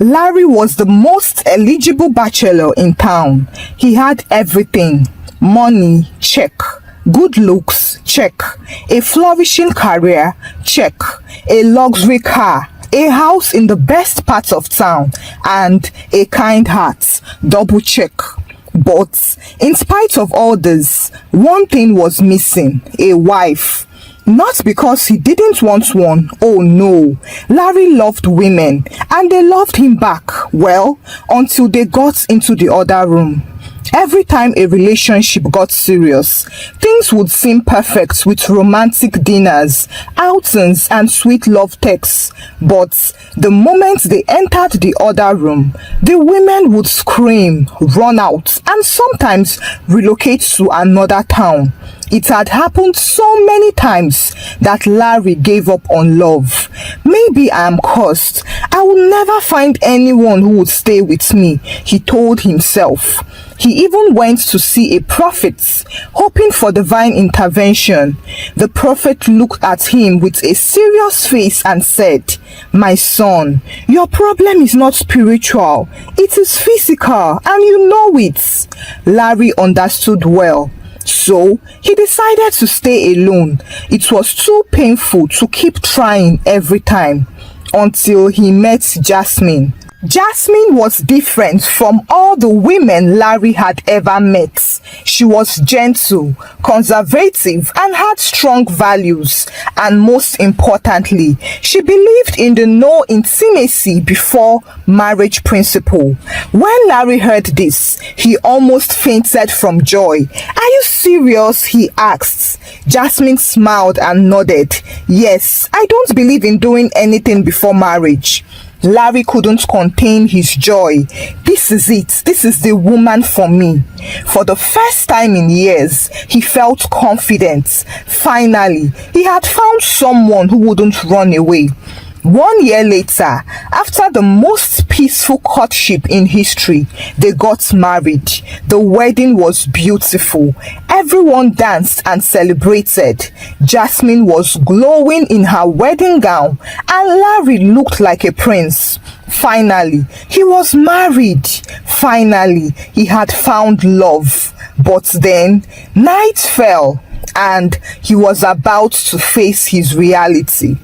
Larry was the most eligible bachelor in town. He had everything. Money, check. Good looks, check. A flourishing career, check. A luxury car, a house in the best part of town, and a kind heart, double check. But in spite of all this, one thing was missing: a wife. Not because he didn't want one, oh no. Larry loved women and they loved him back, well, until they got into the other room. Every time a relationship got serious, things would seem perfect with romantic dinners, outings, and sweet love texts. But the moment they entered the other room, the women would scream, run out, and sometimes relocate to another town. It had happened so many times that Larry gave up on love. Maybe I am cursed. I will never find anyone who would stay with me, he told himself. He even went to see a prophet, hoping for divine intervention. The prophet looked at him with a serious face and said, "My son, your problem is not spiritual. It is physical, and you know it." Larry understood well. So he decided to stay alone. It was too painful to keep trying every time, until he met Jasmine. Jasmine was different from all the women Larry had ever met. She was gentle, conservative, and had strong values. And most importantly, she believed in the no intimacy before marriage principle. When Larry heard this, he almost fainted from joy. "Are you serious?" he asked. Jasmine smiled and nodded. "Yes, I don't believe in doing anything before marriage." Larry couldn't contain his joy. This is it. This is the woman for me. For the first time in years, he felt confident. Finally, he had found someone who wouldn't run away. 1 year later, after the most peaceful courtship in history, they got married. The wedding was beautiful. Everyone danced and celebrated. Jasmine was glowing in her wedding gown, and Larry looked like a prince. Finally, he was married. Finally, he had found love. But then, night fell, and he was about to face his reality.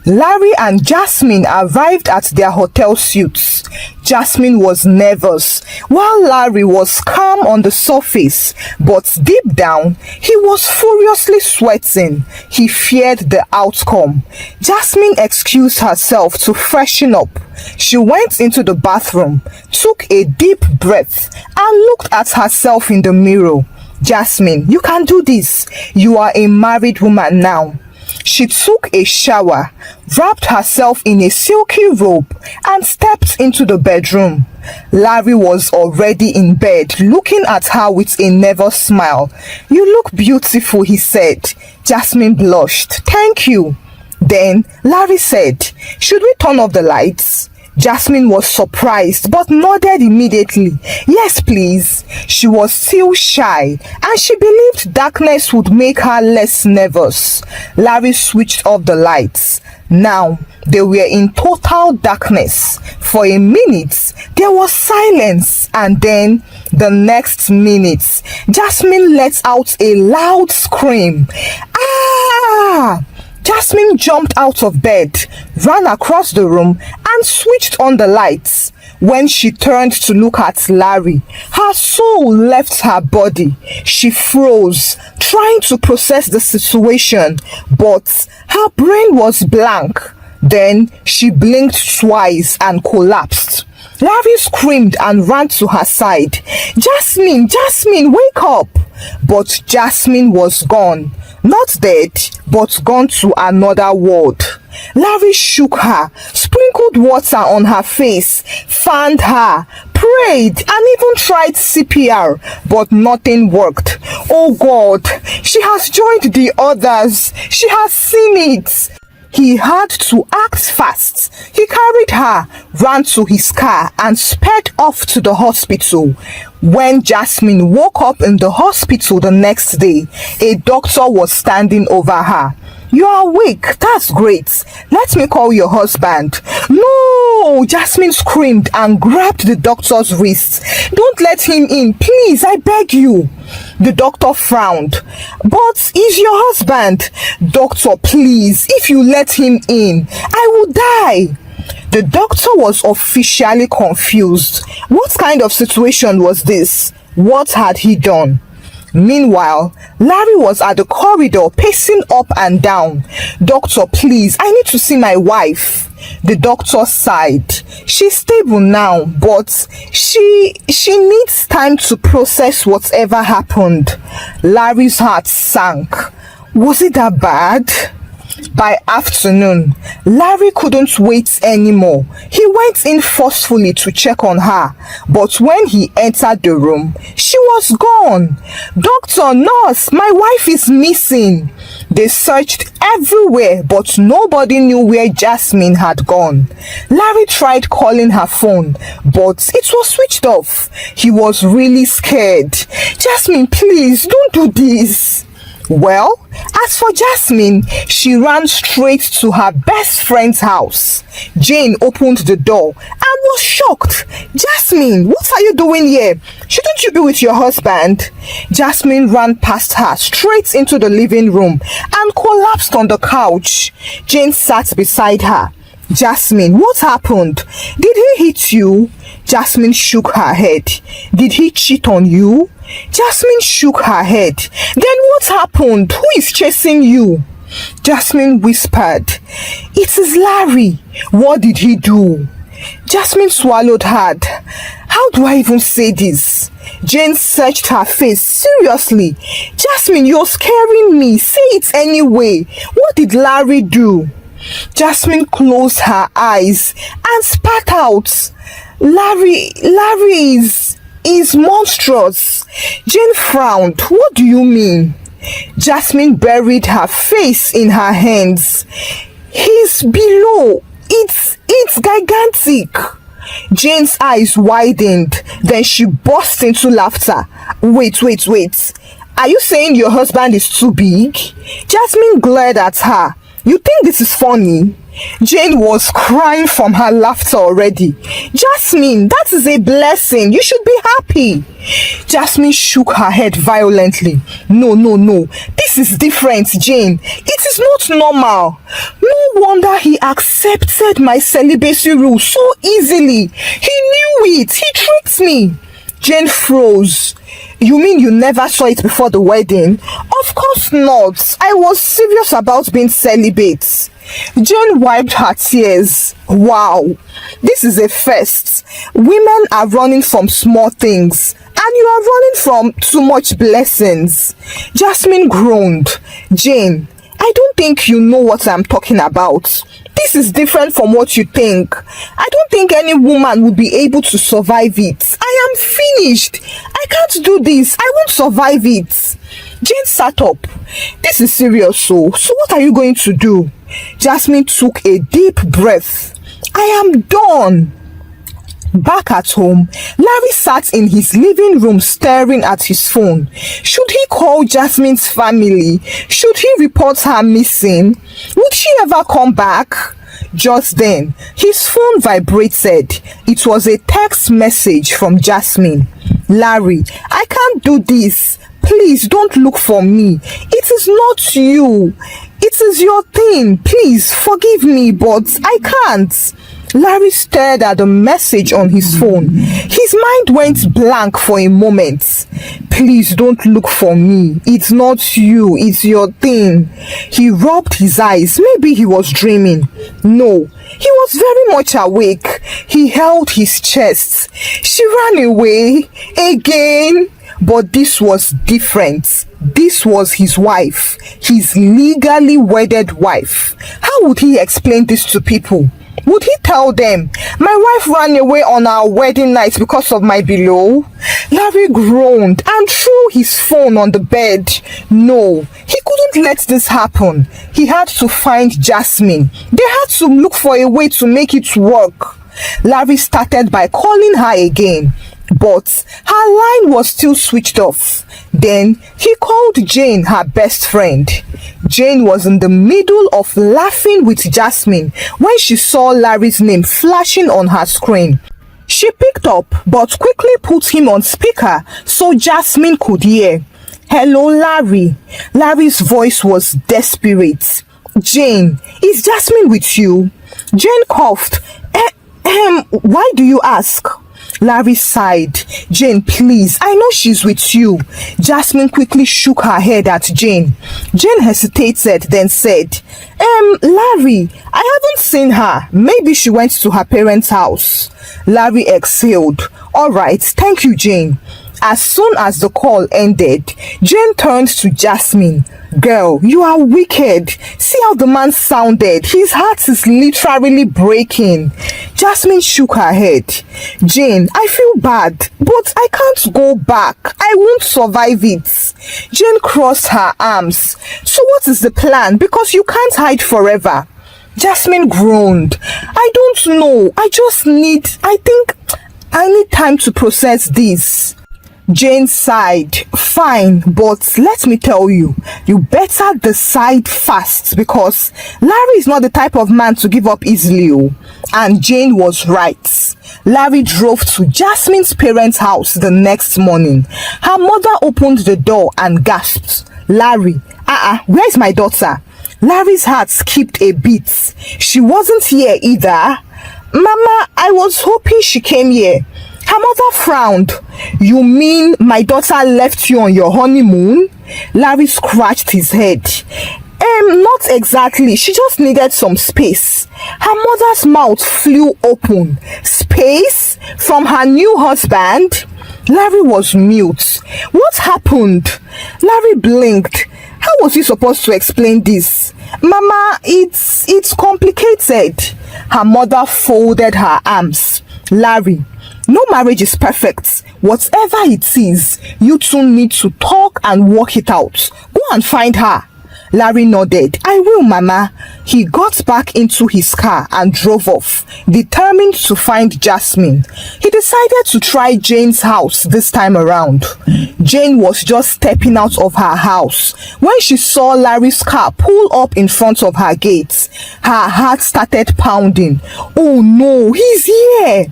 Larry and Jasmine arrived at their hotel suites. Jasmine was nervous, while Larry was calm on the surface, but deep down, he was furiously sweating. He feared the outcome. Jasmine excused herself to freshen up. She went into the bathroom, took a deep breath, and looked at herself in the mirror. "Jasmine, you can do this. You are a married woman now." She took a shower, wrapped herself in a silky robe, and stepped into the bedroom. Larry was already in bed, looking at her with a nervous smile. "You look beautiful," he said. Jasmine blushed. "Thank you." Then Larry said, "Should we turn off the lights?" Jasmine was surprised but nodded immediately. "Yes, please." She was still shy, and she believed darkness would make her less nervous. Larry switched off the lights. Now they were in total darkness. For a minute, there was silence, and then the next minute, Jasmine let out a loud scream. "Ah!" Jasmine jumped out of bed, ran across the room, and switched on the lights. When she turned to look at Larry, her soul left her body. She froze, trying to process the situation, but her brain was blank. Then she blinked twice and collapsed. Larry screamed and ran to her side. "Jasmine, Jasmine, wake up!" But Jasmine was gone. Not dead, but gone to another world. Larry shook her, sprinkled water on her face, fanned her, prayed, and even tried CPR, but nothing worked. Oh God, she has joined the others. She has seen it. He had to act fast. He carried her, ran to his car, and sped off to the hospital. When Jasmine woke up in the hospital the next day, a doctor was standing over her. You are awake. That's great. Let me call your husband. No! Jasmine screamed and grabbed the doctor's wrist. Don't let him in, please, I beg you. The doctor frowned. But he's your husband. Doctor, please, if you let him in, I will die. The doctor was officially confused. What kind of situation was this? What had he done? Meanwhile, Larry was at the corridor pacing up and down. Doctor, please, I need to see my wife. The doctor sighed. She's stable now, but she needs time to process whatever happened. Larry's heart sank. Was it that bad? By afternoon, Larry couldn't wait anymore. He went in forcefully to check on her, but when he entered the room, she was gone. Doctor, nurse, my wife is missing. They searched everywhere, but nobody knew where Jasmine had gone. Larry tried calling her phone, but it was switched off. He was really scared. Jasmine, please, don't do this. Well, as for Jasmine, she ran straight to her best friend's house. Jane opened the door and was shocked. Jasmine, what are you doing here? Shouldn't you be with your husband? Jasmine ran past her straight into the living room and collapsed on the couch. Jane sat beside her. Jasmine, what happened? Did he hit you? Jasmine shook her head. Did he cheat on you? Jasmine shook her head. Then what happened? Who is chasing you? Jasmine whispered. It is Larry. What did he do? Jasmine swallowed hard. How do I even say this? Jane searched her face seriously. Jasmine, you're scaring me. Say it anyway. What did Larry do? Jasmine closed her eyes and spat out. Larry is monstrous. Jane frowned. What do you mean? Jasmine buried her face in her hands. He's below. It's gigantic. Jane's eyes widened. Then she burst into laughter. Wait. Are you saying your husband is too big? Jasmine glared at her. You think this is funny? Jane was crying from her laughter already. Jasmine, that is a blessing. You should be happy. Jasmine shook her head violently. No. This is different, Jane. It is not normal. No wonder he accepted my celibacy rule so easily. He knew it. He tricked me. Jane froze. You mean you never saw it before the wedding? Of course not. I was serious about being celibate. Jane wiped her tears. Wow, this is a first. Women are running from small things, and you are running from too much blessings. Jasmine groaned. Jane, I don't think you know what I'm talking about. This is different from what you think. I don't think any woman will be able to survive it. I am finished. I can't do this. I won't survive it. Jane sat up. This is serious, so what are you going to do? Jasmine took a deep breath. I am done. Back at home, Larry sat in his living room staring at his phone. Should he call Jasmine's family? Should he report her missing? Would she ever come back? Just then, his phone vibrated. It was a text message from Jasmine. Larry, I can't do this. Please don't look for me. It is not you. It is your thing. Please forgive me, but I can't. Larry stared at the message on his phone. His mind went blank for a moment. Please don't look for me. It's not you. It's your thing. He rubbed his eyes. Maybe he was dreaming. No, he was very much awake. He held his chest. She ran away again. But this was different. This was his wife. His legally wedded wife. How would he explain this to people? Would he tell them, my wife ran away on our wedding night because of my below? Larry groaned and threw his phone on the bed. No, he couldn't let this happen. He had to find Jasmine. They had to look for a way to make it work. Larry started by calling her again. but her line was still switched off. Then he called Jane, her best friend. Jane was in the middle of laughing with Jasmine when she saw Larry's name flashing on her screen. She picked up but quickly put him on speaker so Jasmine could hear. "Hello, Larry." Larry's voice was desperate. "Jane, is Jasmine with you?" Jane coughed. Why do you ask?" Larry sighed. "Jane, please, I know she's with you." Jasmine quickly shook her head at Jane. Jane hesitated, then said, Larry, I haven't seen her. Maybe she went to her parents' house." Larry exhaled. "All right, thank you, Jane." As soon as the call ended, Jane turned to Jasmine. "Girl, you are wicked. See how the man sounded. His heart is literally breaking." Jasmine shook her head. "Jane, I feel bad, but I can't go back. I won't survive it." Jane crossed her arms. "So what is the plan? Because you can't hide forever." Jasmine groaned. "I don't know. I think I need time to process this." Jane sighed. "Fine, but let me tell you, you better decide fast because Larry is not the type of man to give up easily." And Jane was right. Larry drove to Jasmine's parents' house the next morning. Her mother opened the door and gasped. "Larry, where's my daughter?" Larry's heart skipped a beat. "She wasn't here either." "Mama, I was hoping she came here." Her mother frowned. "You mean my daughter left you on your honeymoon?" Larry scratched his head. Not exactly. She just needed some space." Her mother's mouth flew open. "Space? From her new husband?" Larry was mute. "What happened?" Larry blinked. How was he supposed to explain this? "Mama, it's complicated." Her mother folded her arms. "Larry, no marriage is perfect. Whatever it is, you two need to talk and work it out. Go and find her." Larry nodded. "I will, Mama." He got back into his car and drove off, determined to find Jasmine. He decided to try Jane's house this time around. Jane was just stepping out of her house when she saw Larry's car pull up in front of her gate. Her heart started pounding. "Oh no, he's here!"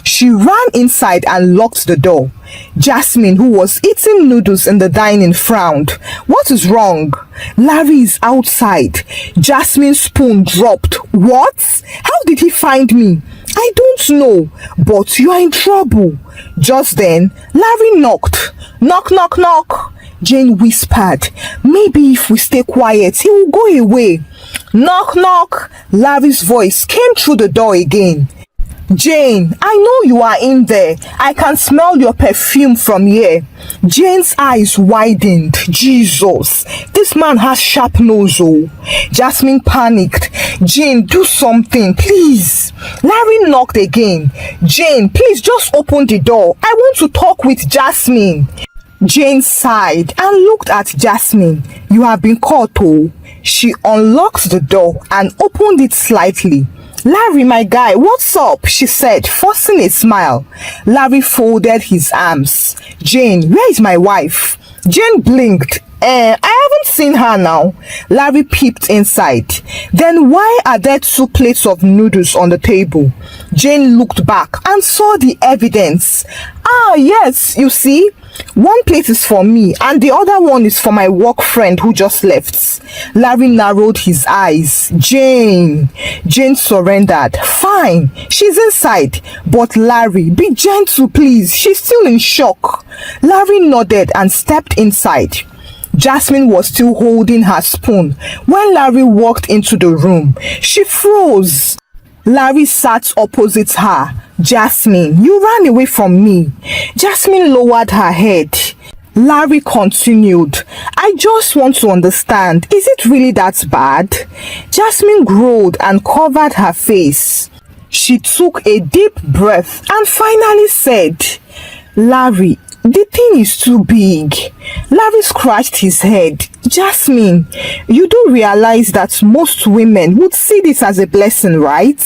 She ran inside and locked the door. Jasmine, who was eating noodles in the dining, frowned. "What is wrong?" "Larry is outside." Jasmine's spoon dropped. "What? How did he find me?" "I don't know, but you are in trouble." Just then, Larry knocked. "Knock, knock, knock." Jane whispered. "Maybe if we stay quiet, he will go away." "Knock, knock." Larry's voice came through the door again. "Jane, I know you are in there. I can smell your perfume from here." Jane's eyes widened. Jesus, this man has sharp nose. Oh. Jasmine panicked. "Jane, do something, please." Larry knocked again. "Jane, please just open the door. I want to talk with Jasmine." Jane sighed and looked at Jasmine. "You have been caught, oh." She unlocked the door and opened it slightly. "Larry, my guy, what's up?" she said, forcing a smile. Larry folded his arms. "Jane, where is my wife?" Jane blinked. I haven't seen her now." Larry peeped inside. "Then why are there 2 plates of noodles on the table?" Jane looked back and saw the evidence. "Ah, yes, you see? One plate is for me and the other one is for my work friend who just left." Larry narrowed his eyes. Jane surrendered. "Fine, she's inside. But Larry, be gentle, please. She's still in shock." Larry nodded and stepped inside. Jasmine was still holding her spoon when Larry walked into the room. She froze. Larry sat opposite her. "Jasmine, you ran away from me." Jasmine lowered her head. Larry continued. "I just want to understand, is it really that bad?" Jasmine growled and covered her face. She took a deep breath and finally said, "Larry, the thing is too big." Larry scratched his head. "Jasmine, you do realize that most women would see this as a blessing, right?"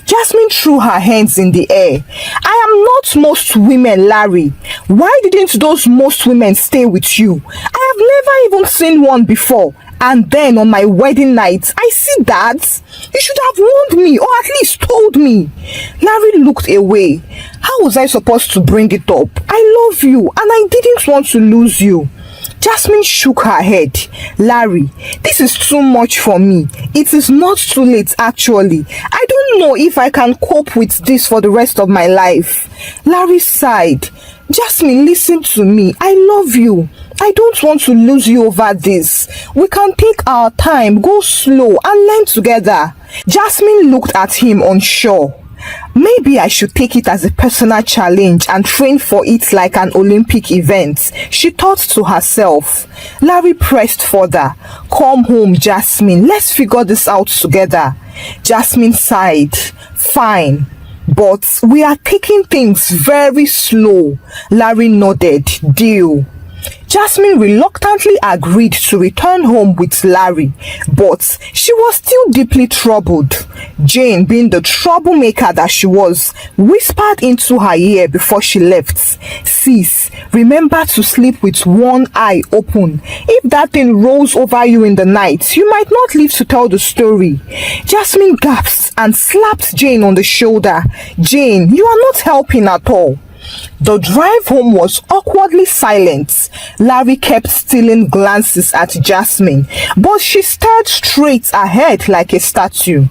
Jasmine threw her hands in the air. "I am not most women, Larry. Why didn't those most women stay with you? I have never even seen one before. And then on my wedding night, I see that. You should have warned me or at least told me. Larry looked away. How was I supposed to bring it up? I love you and I didn't want to lose you. Jasmine shook her head. Larry, this is too much for me. It is not too late actually. I don't know if I can cope with this for the rest of my life. Larry sighed. Jasmine, listen to me. I love you. I don't want to lose you over this. We can take our time, go slow and learn together. Jasmine looked at him unsure. Maybe I should take it as a personal challenge and train for it like an Olympic event, she thought to herself. Larry pressed further. Come home, Jasmine. Let's figure this out together. Jasmine sighed. Fine. But we are taking things very slow. Larry nodded. Deal. Jasmine reluctantly agreed to return home with Larry, but she was still deeply troubled. Jane, being the troublemaker that she was, whispered into her ear before she left, Sis, remember to sleep with one eye open. If that thing rolls over you in the night, you might not live to tell the story. Jasmine gasped and slapped Jane on the shoulder. Jane, you are not helping at all. The drive home was awkwardly silent. Larry kept stealing glances at Jasmine, but she stared straight ahead like a statue.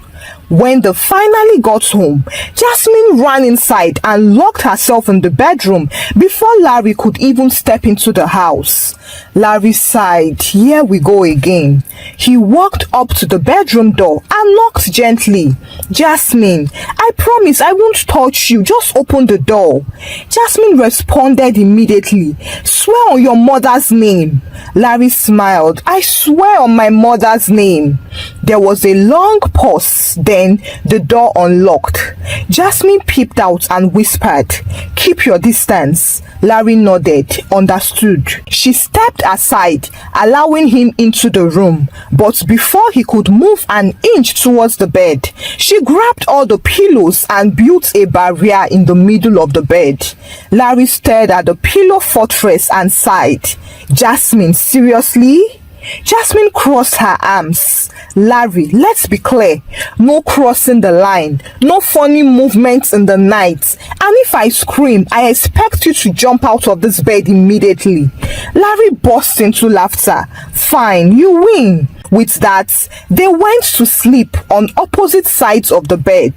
When they finally got home, Jasmine ran inside and locked herself in the bedroom before Larry could even step into the house. Larry sighed. Here we go again. He walked up to the bedroom door and knocked gently. Jasmine, I promise I won't touch you. Just open the door. Jasmine responded immediately. Swear on your mother's name. Larry smiled. I swear on my mother's name. There was a long pause. Then the door unlocked. Jasmine peeped out and whispered, Keep your distance. Larry nodded. Understood. She stepped aside, allowing him into the room. But before he could move an inch towards the bed, she grabbed all the pillows and built a barrier in the middle of the bed. Larry stared at the pillow fortress and sighed. Jasmine, seriously? Jasmine crossed her arms. Larry, let's be clear. No crossing the line. No funny movements in the night. And if I scream, I expect you to jump out of this bed immediately. Larry burst into laughter. Fine, you win. With that, they went to sleep on opposite sides of the bed.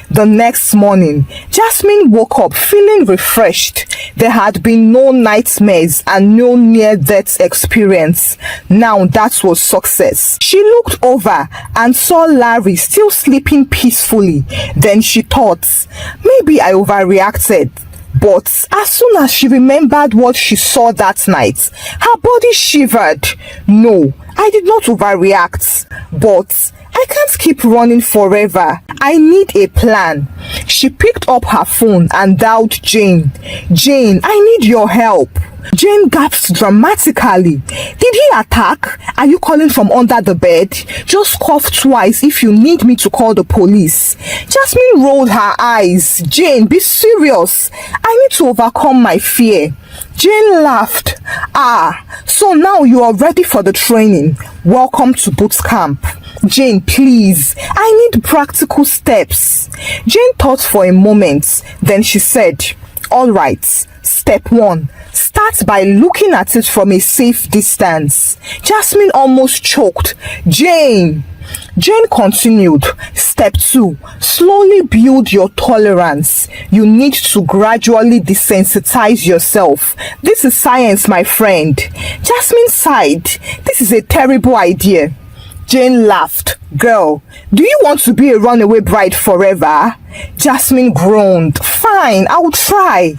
The next morning, Jasmine woke up feeling refreshed. There had been no nightmares and no near-death experience. Now that was success. She looked over and saw Larry still sleeping peacefully. Then she thought, maybe I overreacted. But as soon as she remembered what she saw that night, her body shivered. No, I did not overreact, but I can't keep running forever. I need a plan. She picked up her phone and dialed Jane. Jane, I need your help. Jane gasped dramatically. Did he attack? Are you calling from under the bed? Just cough twice if you need me to call the police. Jasmine rolled her eyes. Jane, be serious. I need to overcome my fear. Jane laughed. So now you are ready for the training. Welcome to boot camp. Jane, please, I need practical steps. Jane thought for a moment. Then she said, all right, step 1. Start by looking at it from a safe distance. Jasmine almost choked. Jane continued. Step 2. Slowly build your tolerance. You need to gradually desensitize yourself. This is science, my friend. Jasmine sighed. This is a terrible idea. Jane laughed. Girl, do you want to be a runaway bride forever? Jasmine groaned. Fine, I'll try.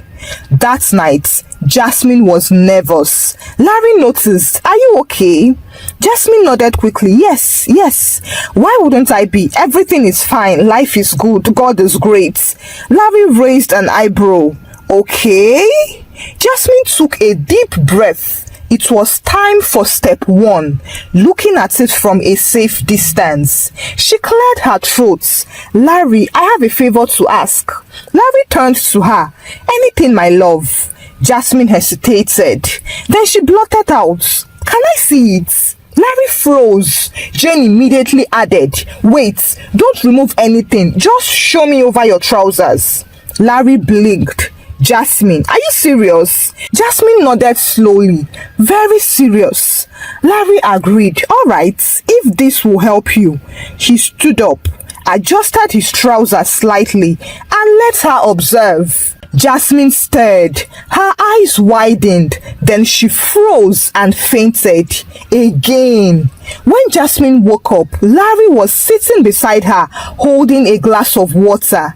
That night, Jasmine was nervous. Larry noticed. Are you okay? Jasmine nodded quickly. Yes. Why wouldn't I be? Everything is fine. Life is good. God is great. Larry raised an eyebrow. Okay. Jasmine took a deep breath. It was time for step 1, looking at it from a safe distance. She cleared her throat. Larry, I have a favor to ask. Larry turned to her. Anything, my love. Jasmine hesitated. Then she blurted out, can I see it? Larry froze. Jane immediately added, wait, don't remove anything. Just show me over your trousers. Larry blinked. Jasmine, are you serious? Jasmine nodded slowly. Very serious. Larry agreed. All right, if this will help you. He stood up, adjusted his trousers slightly, and let her observe. Jasmine stared. Her eyes widened. Then she froze and fainted again. When Jasmine woke up, Larry was sitting beside her, holding a glass of water.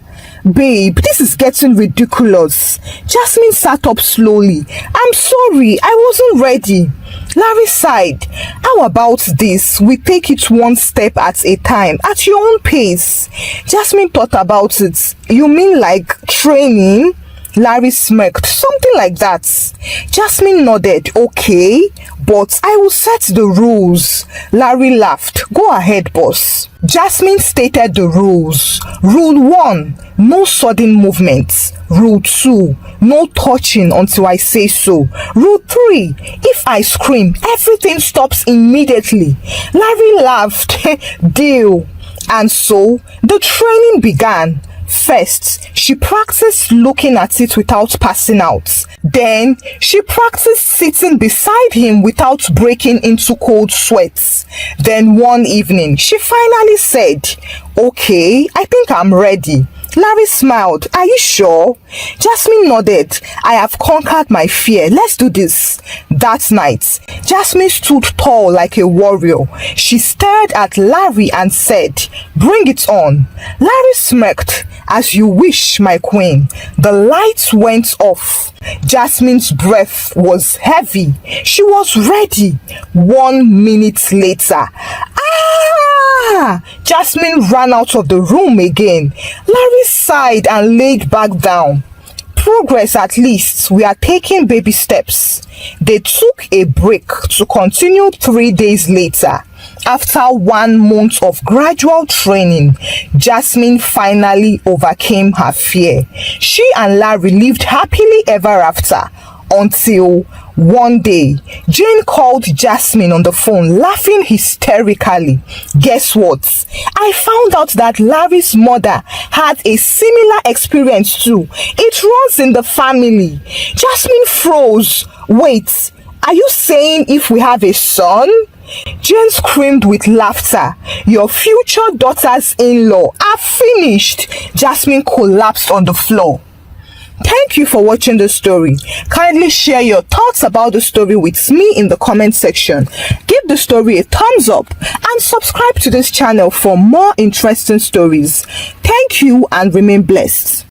Babe, this is getting ridiculous. Jasmine sat up slowly. I'm sorry, I wasn't ready. Larry sighed. How about this? We take it one step at a time, at your own pace. Jasmine thought about it. You mean like training? Larry smirked. Something like that. Jasmine nodded. Okay, but I will set the rules. Larry laughed. Go ahead, boss. Jasmine stated the rules. Rule 1, no sudden movements. Rule 2, no touching until I say so. Rule 3, if I scream, everything stops immediately. Larry laughed. Deal. And so the training began. First, she practiced looking at it without passing out. Then, she practiced sitting beside him without breaking into cold sweats. Then one evening, she finally said, okay, I think I'm ready. Larry smiled. Are you sure? Jasmine nodded. I have conquered my fear. Let's do this. That night, Jasmine stood tall like a warrior. She stared at Larry and said, bring it on. Larry smirked. As you wish, my queen. The lights went off. Jasmine's breath was heavy. She was ready. 1 minute later, Jasmine ran out of the room again. Larry sighed and laid back down. Progress at least. We are taking baby steps. They took a break to continue 3 days later. After 1 month of gradual training, Jasmine finally overcame her fear. She and Larry lived happily ever after until one day, Jane called Jasmine on the phone, laughing hysterically. Guess what? I found out that Larry's mother had a similar experience too. It runs in the family. Jasmine froze. Wait, are you saying if we have a son? Jane screamed with laughter. Your future daughters-in-law are finished. Jasmine collapsed on the floor. Thank you for watching the story. Kindly share your thoughts about the story with me in the comment section. Give the story a thumbs up and subscribe to this channel for more interesting stories. Thank you and remain blessed.